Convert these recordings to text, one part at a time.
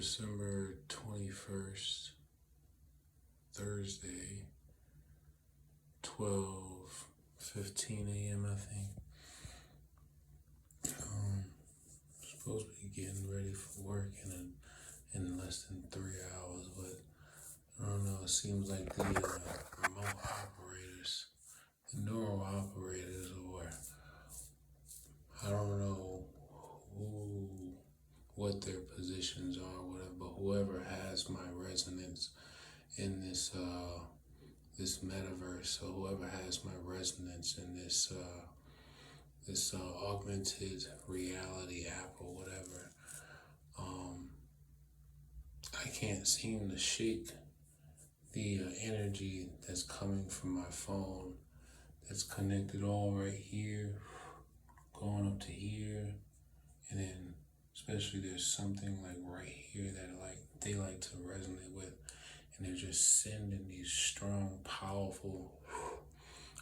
December 21st, Thursday, 12:15 a.m. I think. Supposed to be getting ready for work in less than 3 hours, but I don't know. It seems like the remote operators, the neural operators, or I don't know who, what their positions are, whatever. But whoever has my resonance in this metaverse, so whoever has my resonance in this augmented reality app or whatever, um, I can't seem to shake the energy that's coming from my phone that's connected all right here, going up to here, and then especially there's something like right here that they like to resonate with, and they're just sending these strong, powerful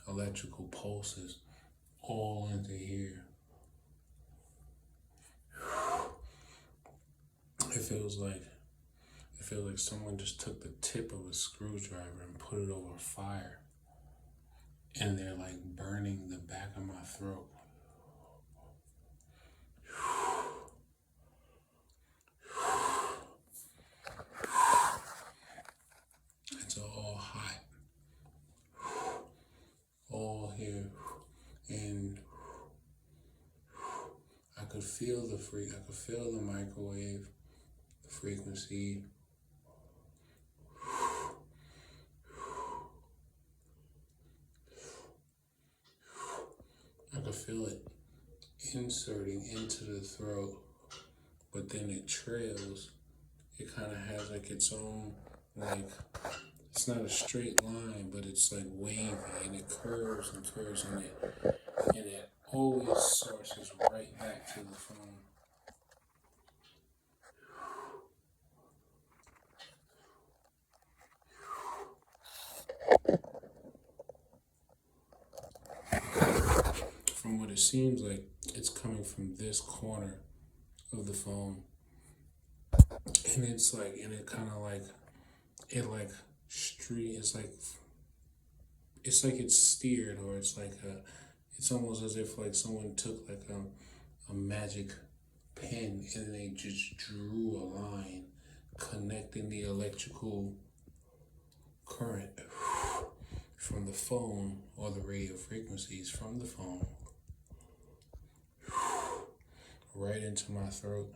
electrical pulses all into here. It feels like someone just took the tip of a screwdriver and put it over fire, and they're like burning the back of my throat. It's all hot, all here, and I could feel the microwave, the frequency. I could feel it inserting into the throat, but then it trails. It kind of has like its own, like, it's not a straight line, but it's like wavy, and it curves and curves, and it always sources right back to the phone. From what it seems like, it's coming from this corner of the phone, and it's like, and it kind of like, it like street. It's like it's steered, or it's like it's almost as if like someone took like a magic pen and they just drew a line connecting the electrical current from the phone, or the radio frequencies from the phone, right into my throat.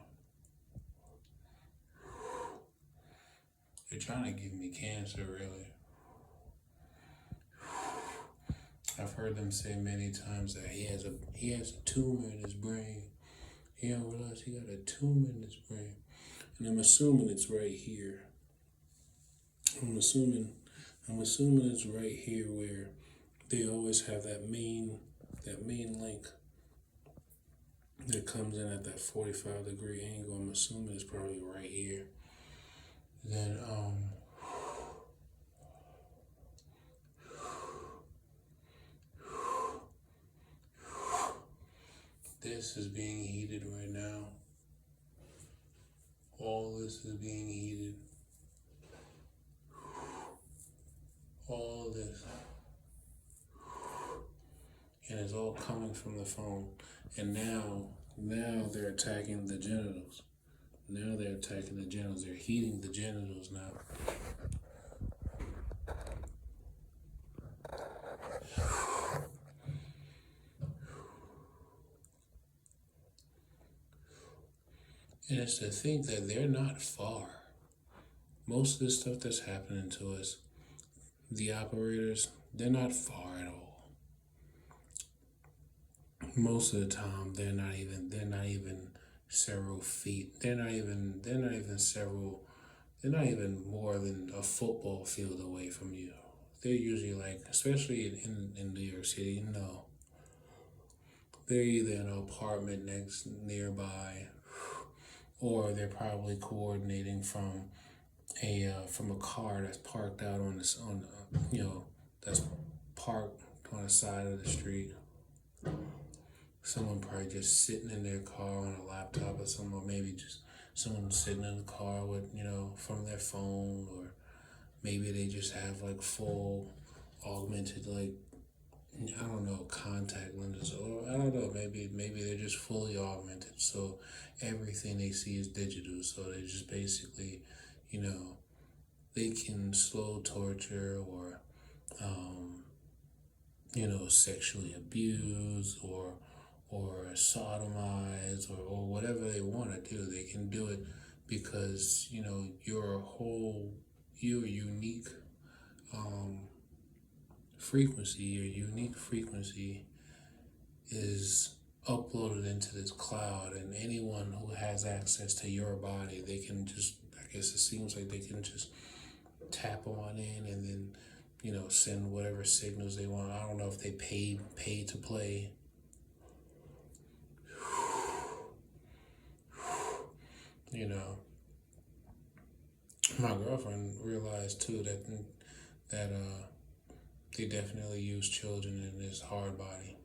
They're trying to give me cancer, really. I've heard them say many times that he has a tumor in his brain. He don't realize he got a tumor in his brain, and I'm assuming it's right here. I'm assuming it's right here where they always have that main link that comes in at that 45-degree angle. I'm assuming it's probably right here. Then this is being heated right now. All this is being heated. All this. And it's all coming from the phone. And now they're attacking the genitals. They're heating the genitals now. And it's to think that they're not far. Most of the stuff that's happening to us, the operators, they're not far at all. Most of the time, they're not even several feet. They're not even more than a football field away from you. They're usually like, especially in New York City, they're either in an apartment nearby, or they're probably coordinating from a car that's parked out that's parked on the side of the street. Someone probably just sitting in their car on a laptop or something, or maybe just someone sitting in the car with, from their phone, or maybe they just have like full augmented, like, I don't know, contact lenses, or I don't know, maybe they're just fully augmented. So everything they see is digital. So they just basically, you know, they can slow torture, or sexually abuse, or sodomize, or whatever they want to do. They can do it because your unique um, frequency is uploaded into this cloud, and anyone who has access to your body, they can just, I guess it seems like they can just tap on in, and then send whatever signals they want. I don't know if they pay to play. you know my girlfriend realized too that they definitely use children in this hard body.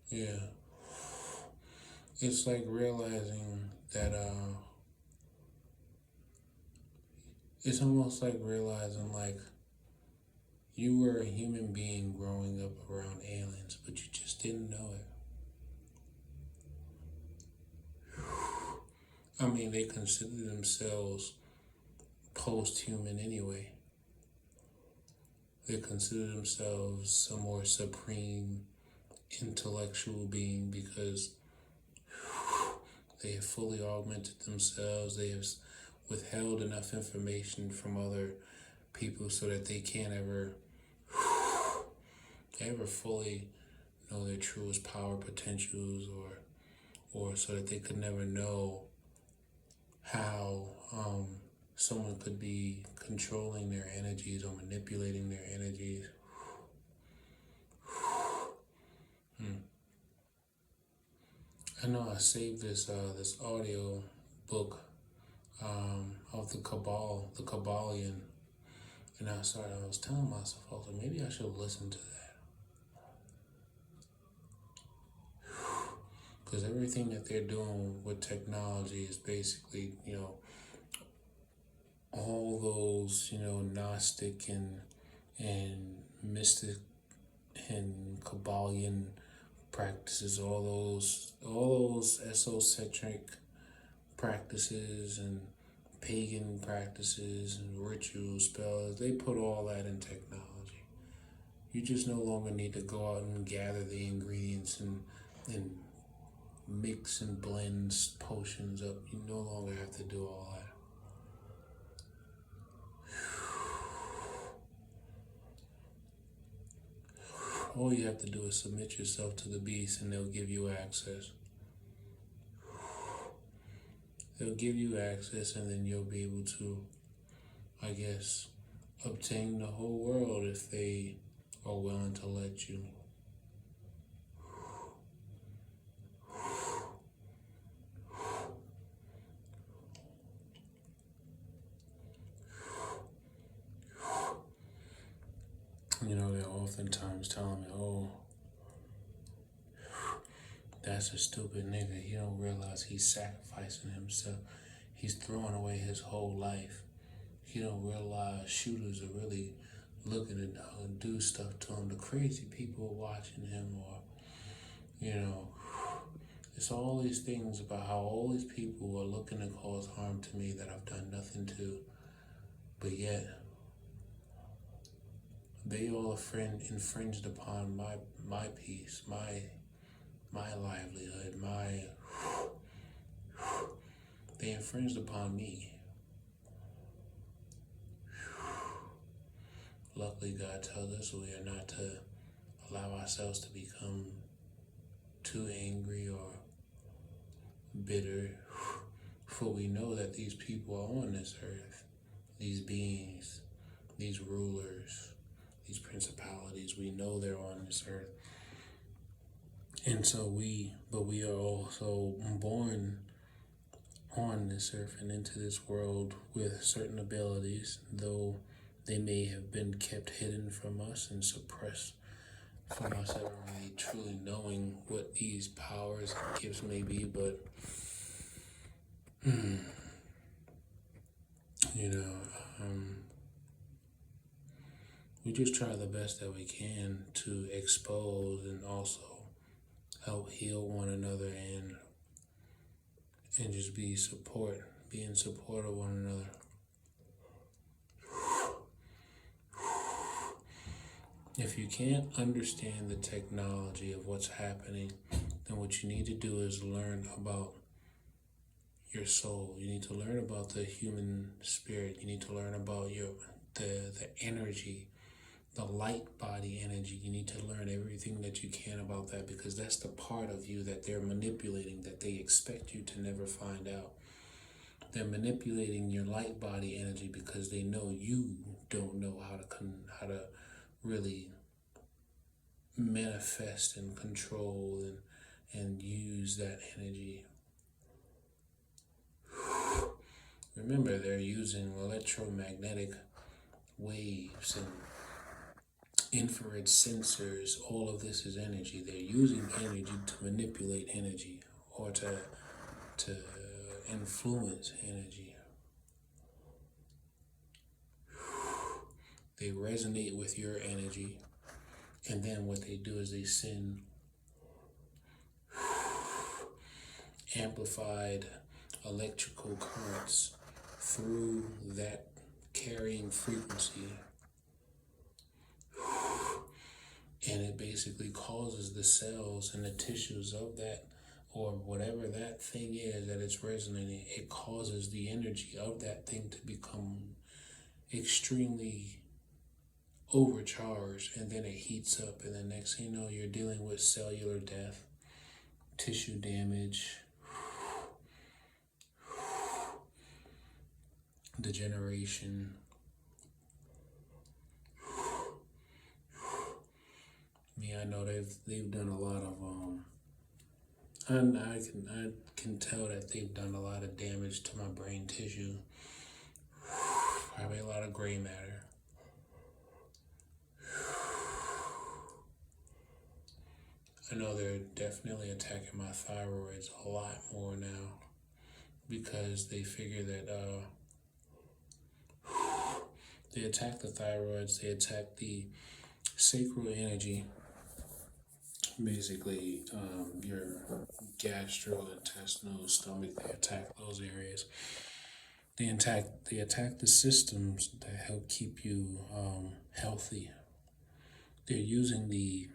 Yeah, it's like realizing that it's almost like realizing, like, you were a human being growing up around aliens, but you just didn't know it. I mean, they consider themselves post-human anyway. They consider themselves a more supreme intellectual being because they have fully augmented themselves. They have withheld enough information from other people so that they can't ever fully know their truest power potentials, or so that they could never know how someone could be controlling their energies or manipulating their energies. I know I saved this audio book of the Cabal, the Kabbalion, and I was telling myself, I was like, maybe I should listen to that, because everything that they're doing with technology is basically, all those, Gnostic and mystic and Kabbalion practices, all those esoteric practices and pagan practices and ritual spells. They put all that in technology. You just no longer need to go out and gather the ingredients and mix and blend potions up. You no longer have to do all that. All you have to do is submit yourself to the beast, and they'll give you access. They'll give you access, and then you'll be able to, I guess, obtain the whole world if they are willing to let you. They're oftentimes telling me, oh, that's a stupid nigga. He don't realize he's sacrificing himself. He's throwing away his whole life. He don't realize shooters are really looking to do stuff to him. The crazy people are watching him, or, it's all these things about how all these people are looking to cause harm to me that I've done nothing to. But yet, they all infringed upon my peace, my livelihood, they infringed upon me. Luckily, God tells us we are not to allow ourselves to become too angry or bitter, for we know that these people are on this earth, these beings, these rulers, these principalities, we know they're on this earth. And so we are also born on this earth and into this world with certain abilities, though they may have been kept hidden from us and suppressed from us ever really truly knowing what these powers and gifts may be. But you know, um, we just try the best that we can to expose and also help heal one another and just be in support of one another. If you can't understand the technology of what's happening, then what you need to do is learn about your soul. You need to learn about the human spirit. You need to learn about the energy, the light body energy. You need to learn everything that you can about that, because that's the part of you that they're manipulating, that they expect you to never find out. They're manipulating your light body energy because they know you don't know how to really manifest and control and use that energy. Remember, they're using electromagnetic waves and infrared sensors. All of this is energy. They're using energy to manipulate energy, or to influence energy. They resonate with your energy, and then what they do is they send amplified electrical currents through that carrying frequency, and it basically causes the cells and the tissues of that, or whatever that thing is that it's resonating, it causes the energy of that thing to become extremely overcharged, and then it heats up, and the next thing you know, you're dealing with cellular death, tissue damage, degeneration. I know they've done a lot of and I can tell that they've done a lot of damage to my brain tissue. Probably a lot of gray matter. I know they're definitely attacking my thyroids a lot more now, because they figure that they attack the thyroids, they attack the sacral energy, basically your gastrointestinal, stomach. They attack those areas. They attack the systems that help keep you healthy. They're using the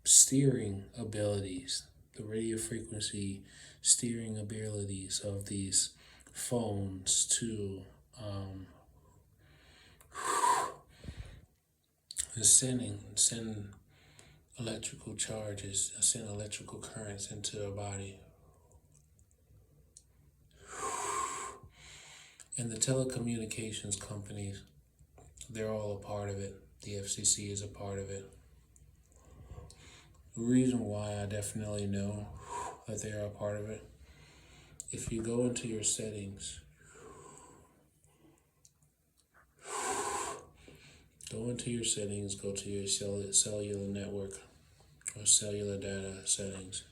steering abilities, the radio frequency steering abilities of these phones to send electrical charges, send electrical currents into our body. And the telecommunications companies, they're all a part of it. The FCC is a part of it. The reason why I definitely know that they are a part of it, if you go into your settings, go to your cellular network or cellular data settings.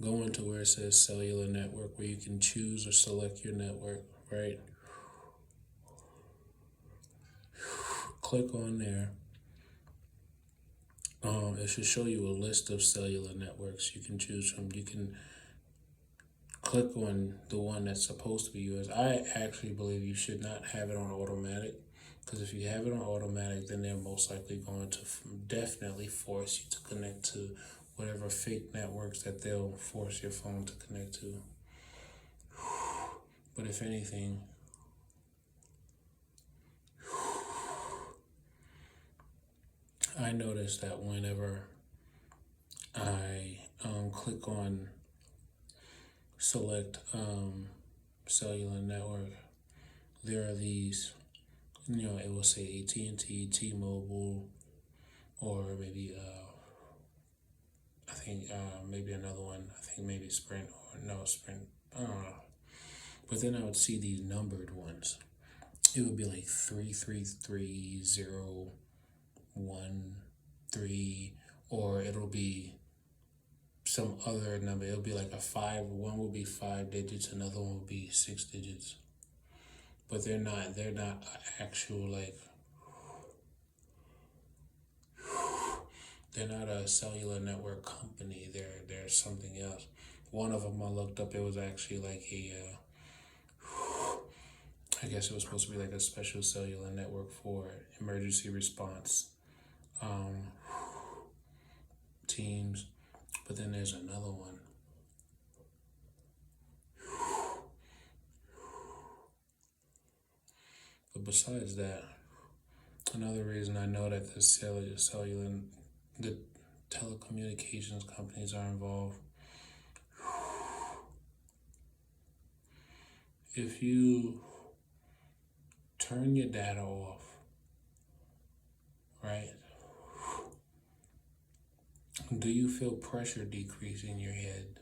Go into where it says cellular network, where you can choose or select your network, right? Click on there. It should show you a list of cellular networks you can choose from. You can click on the one that's supposed to be yours. I actually believe you should not have it on automatic, because if you have it on automatic, then they're most likely going to definitely force you to connect to whatever fake networks that they'll force your phone to connect to. But if anything, I noticed that whenever I click on select cellular network, there are these, it will say AT&T, T-Mobile, or maybe I think maybe another one. I think maybe Sprint, or no Sprint. I don't know. But then I would see these numbered ones. It would be like 3330131, or it'll be some other number. It'll be like a five. One will be 5 digits, another one will be 6 digits. But they're not actual, like, they're not a cellular network company. They're something else. One of them I looked up. It was actually like I guess it was supposed to be like a special cellular network for emergency response um, teams. But then there's another one. But besides that, another reason I know that the telecommunications companies are involved. If you turn your data off, right? Do you feel pressure decrease in your head,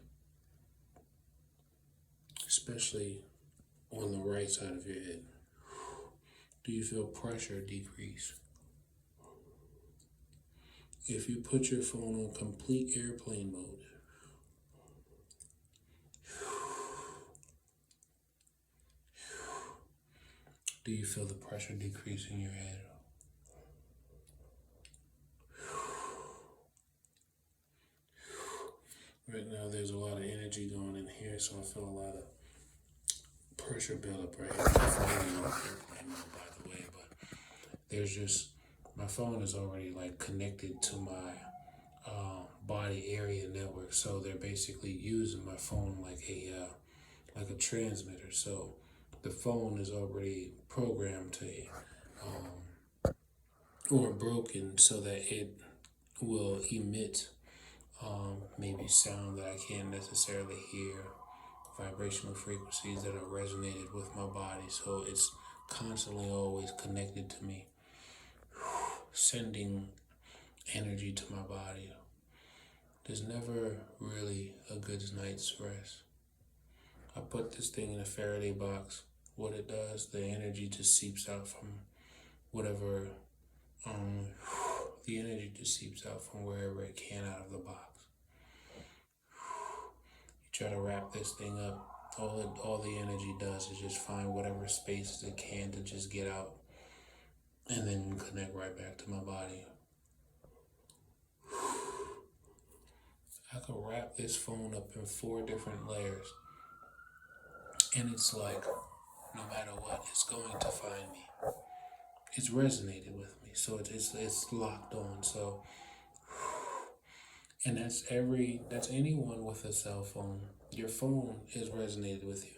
especially on the right side of your head? Do you feel pressure decrease? If you put your phone on complete airplane mode, do you feel the pressure decrease in your head? Right now, there's a lot of energy going in here, so I feel a lot of pressure build up right here. My phone is on airplane mode, by the way, but there's just, my phone is already like connected to my body area network, so they're basically using my phone like a transmitter. So the phone is already programmed to or broken so that it will emit maybe sound that I can't necessarily hear, vibrational frequencies that are resonated with my body. So it's constantly always connected to me, sending energy to my body. There's never really a good night's rest. I put this thing in a Faraday box. What it does, the energy just seeps out from whatever, um, the energy just seeps out from wherever it can out of the box. You try to wrap this thing up, all the energy does is just find whatever spaces it can to just get out and then connect right back to my body. I could wrap this phone up in 4 different layers, and it's like, no matter what, it's going to find me. It's resonated with me, so it's locked on. So, and that's anyone with a cell phone. Your phone is resonated with you.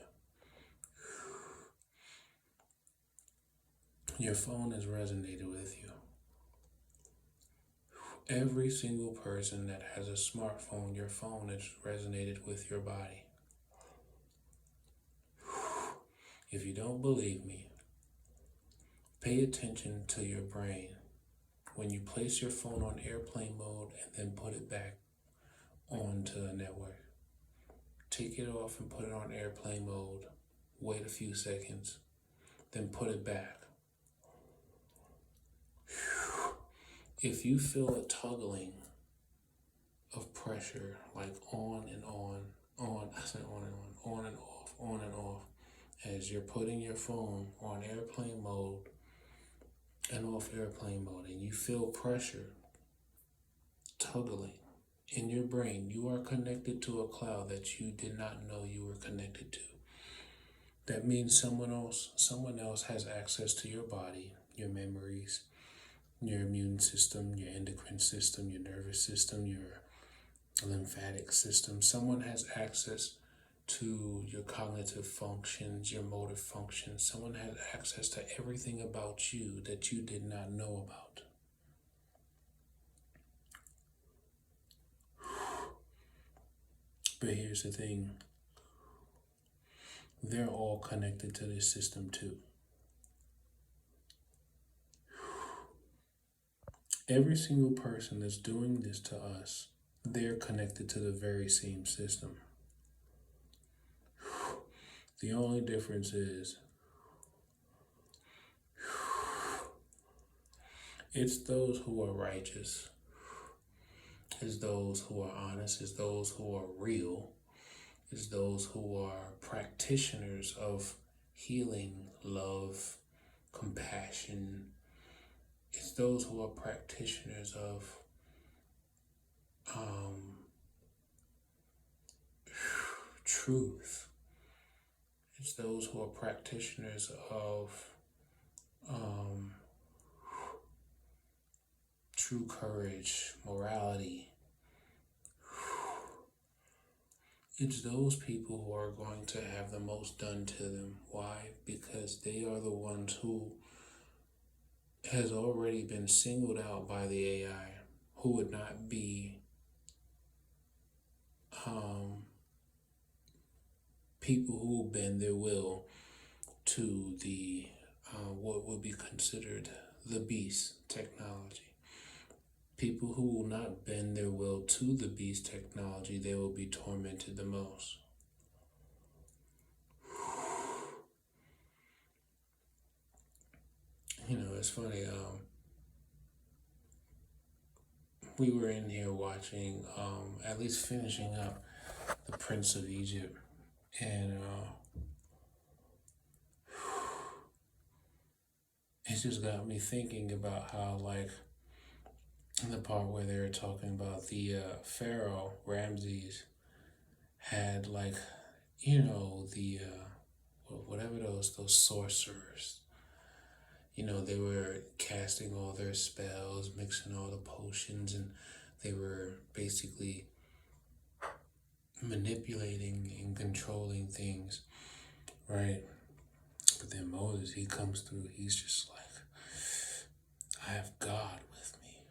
Your phone is resonated with you. Every single person that has a smartphone, your phone is resonated with your body. If you don't believe me, pay attention to your brain. When you place your phone on airplane mode and then put it back onto the network, take it off and put it on airplane mode, wait a few seconds, then put it back. If you feel a tuggling of pressure, like on and on, I said on and off, as you're putting your phone on airplane mode and off airplane mode, and you feel pressure tuggling in your brain, you are connected to a cloud that you did not know you were connected to. That means someone else has access to your body, your memories, your immune system, your endocrine system, your nervous system, your lymphatic system. Someone has access to your cognitive functions, your motor functions. Someone has access to everything about you that you did not know about. But here's the thing. They're all connected to this system too. Every single person that's doing this to us, they're connected to the very same system. The only difference is it's those who are righteous It's those who are honest. It's those who are real. It's those who are practitioners of healing, love, compassion. It's those who are practitioners of um, truth. It's those who are practitioners of um, true courage, morality. It's those people who are going to have the most done to them. Why? Because they are the ones who has already been singled out by the AI, who would not be um, people who will bend their will to the what would be considered the beast technology. People who will not bend their will to the beast technology, they will be tormented the most. You know, it's funny. We were in here watching, at least finishing up the Prince of Egypt, and it just got me thinking about how, like, in the part where they were talking about the Pharaoh Ramses had, like, the whatever those sorcerers. They were casting all their spells, mixing all the potions, and they were basically manipulating and controlling things, right? But then Moses, he comes through, he's just like, I have God with me.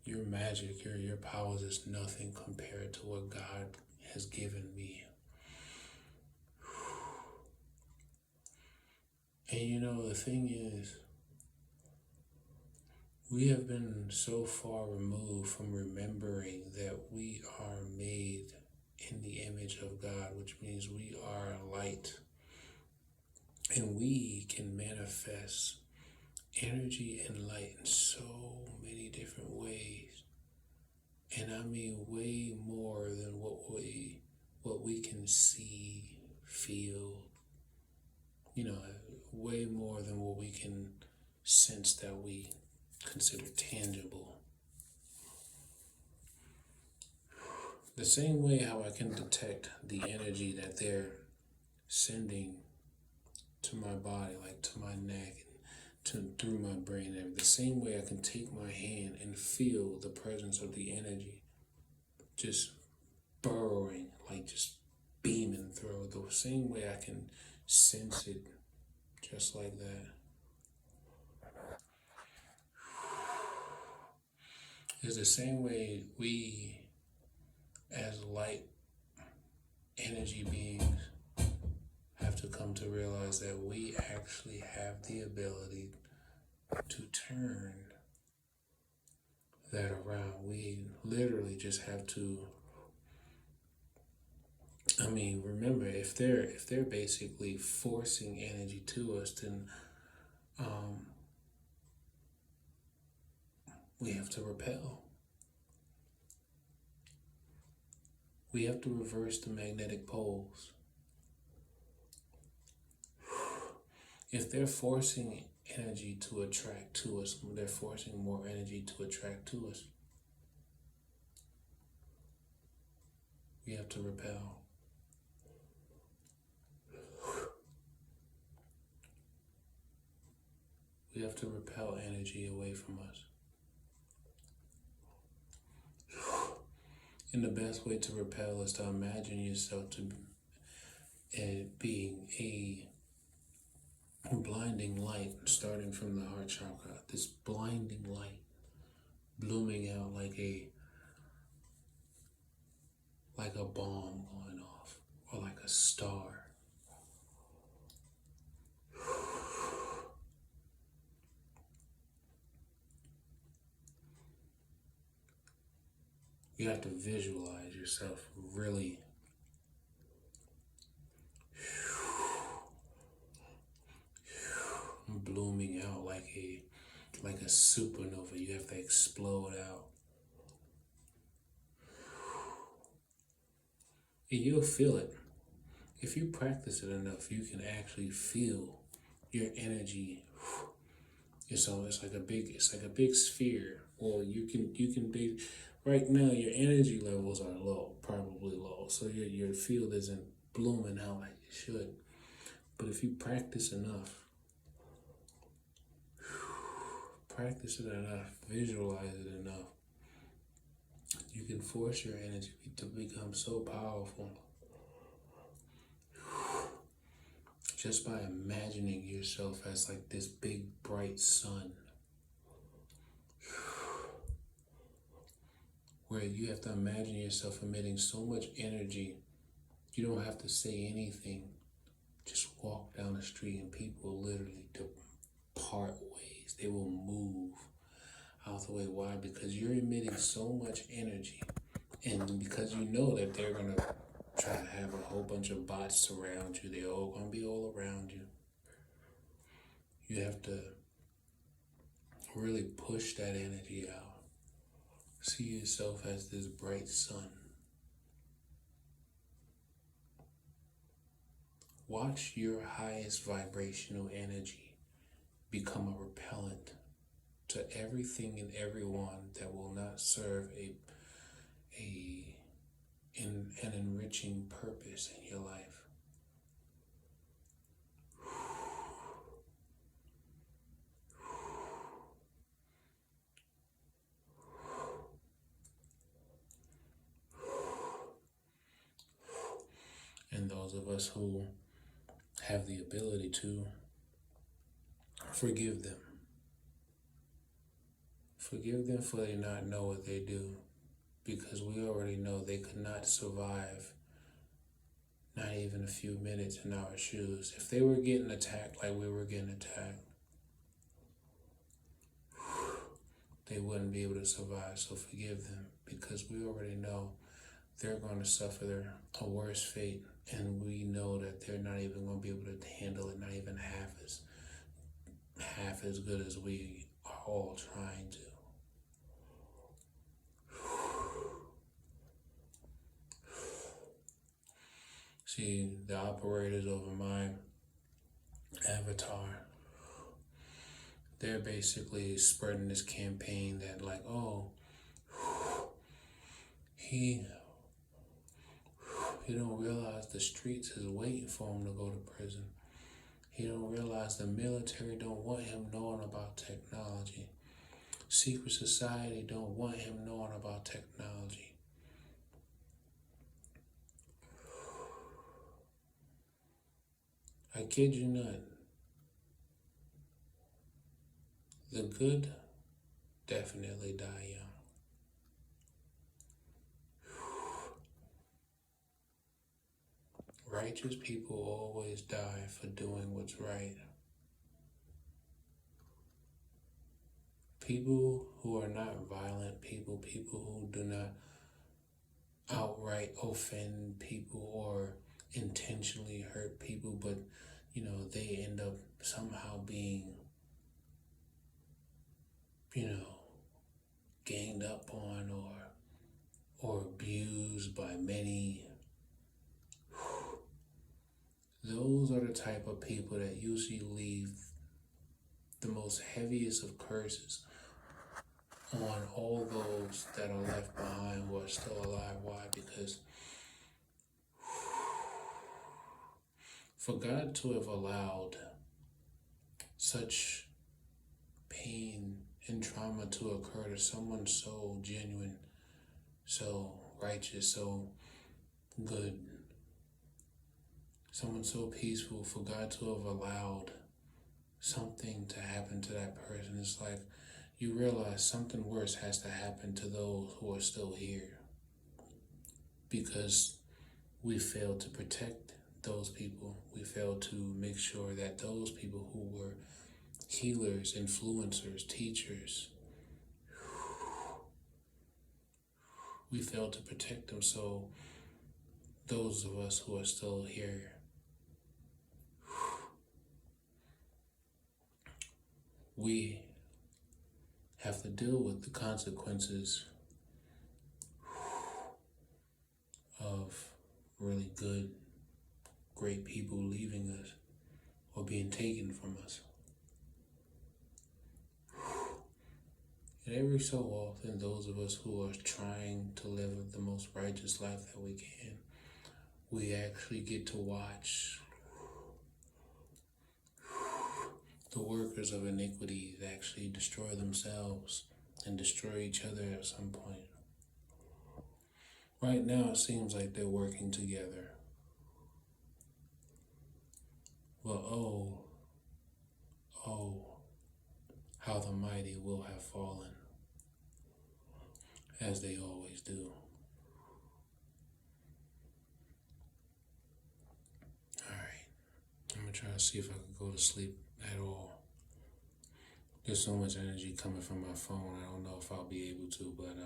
Your magic, your powers is nothing compared to what God has given me. And the thing is, we have been so far removed from remembering that we are made in the image of God, which means we are light. And we can manifest energy and light in so many different ways. And I mean way more than what we can see, feel, way more than what we can sense that we consider tangible. The same way how I can detect the energy that they're sending to my body, like to my neck and through my brain, and the same way I can take my hand and feel the presence of the energy just burrowing, like just beaming through. The same way I can sense it just like that. It's the same way we, as light energy beings, have to come to realize that we actually have the ability to turn that around. We literally just have to. I mean, remember, if they're basically forcing energy to us, then we have to repel. We have to reverse the magnetic poles. If they're forcing energy to attract to us, they're forcing more energy to attract to us. We have to repel. We have to repel energy away from us. And the best way to repel is to imagine yourself to being a blinding light starting from the heart chakra. This blinding light blooming out like a bomb going off, or like a star. You have to visualize yourself really blooming out like a supernova. You have to explode out. and you'll feel it. If you practice it enough, you can actually feel your energy. So it's like a big sphere. Well, you can be right now. Your energy levels are low, probably low. So your field isn't blooming out like it should. But if you practice it enough, visualize it enough, you can force your energy to become so powerful just by imagining yourself as like this big bright sun, where you have to imagine yourself emitting so much energy you don't have to say anything. Just walk down the street and people will literally depart ways. They will move out the way. Why? Because you're emitting so much energy, and because you know that they're gonna try to have a whole bunch of bots surround you. They're all gonna be all around you. You have to really push that energy out. See yourself as this bright sun. Watch your highest vibrational energy become a repellent to everything and everyone that will not serve an enriching purpose in your life. And those of us who have the ability to forgive them. Forgive them for they not know what they do, because we already know they could not survive not even a few minutes in our shoes. If they were getting attacked like we were getting attacked, they wouldn't be able to survive. So forgive them, because we already know they're going to suffer a worse fate, and we know that they're not even going to be able to handle it, not even half as good as we are all trying to. See, the operators over my avatar, they're basically spreading this campaign that like, oh, he don't realize the streets is waiting for him to go to prison. He don't realize the military don't want him knowing about technology. Secret society don't want him knowing about technology. I kid you not. The good definitely die young. Righteous people always die for doing what's right. People who are not violent people who do not outright offend people or intentionally hurt people, but they end up somehow being, ganged up on or abused by many. Those are the type of people that usually leave the most heaviest of curses on all those that are left behind who are still alive. Why? Because for God to have allowed such pain and trauma to occur to someone so genuine, so righteous, so good, someone so peaceful, for God to have allowed something to happen to that person, it's like you realize something worse has to happen to those who are still here, because we failed to protect those people. We failed to make sure that those people who were healers, influencers, teachers, we failed to protect them. So those of us who are still here, we have to deal with the consequences of really good, great people leaving us or being taken from us. And every so often, those of us who are trying to live the most righteous life that we can, we actually get to watch the workers of iniquity actually destroy themselves and destroy each other at some point. Right now, it seems like they're working together. But oh, how the mighty will have fallen, as they always do. Alright, I'm gonna try to see if I can go to sleep at all. There's so much energy coming from my phone, I don't know if I'll be able to, but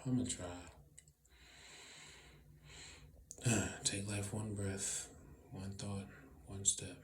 I'm gonna try. Take life one breath, one thought, one step.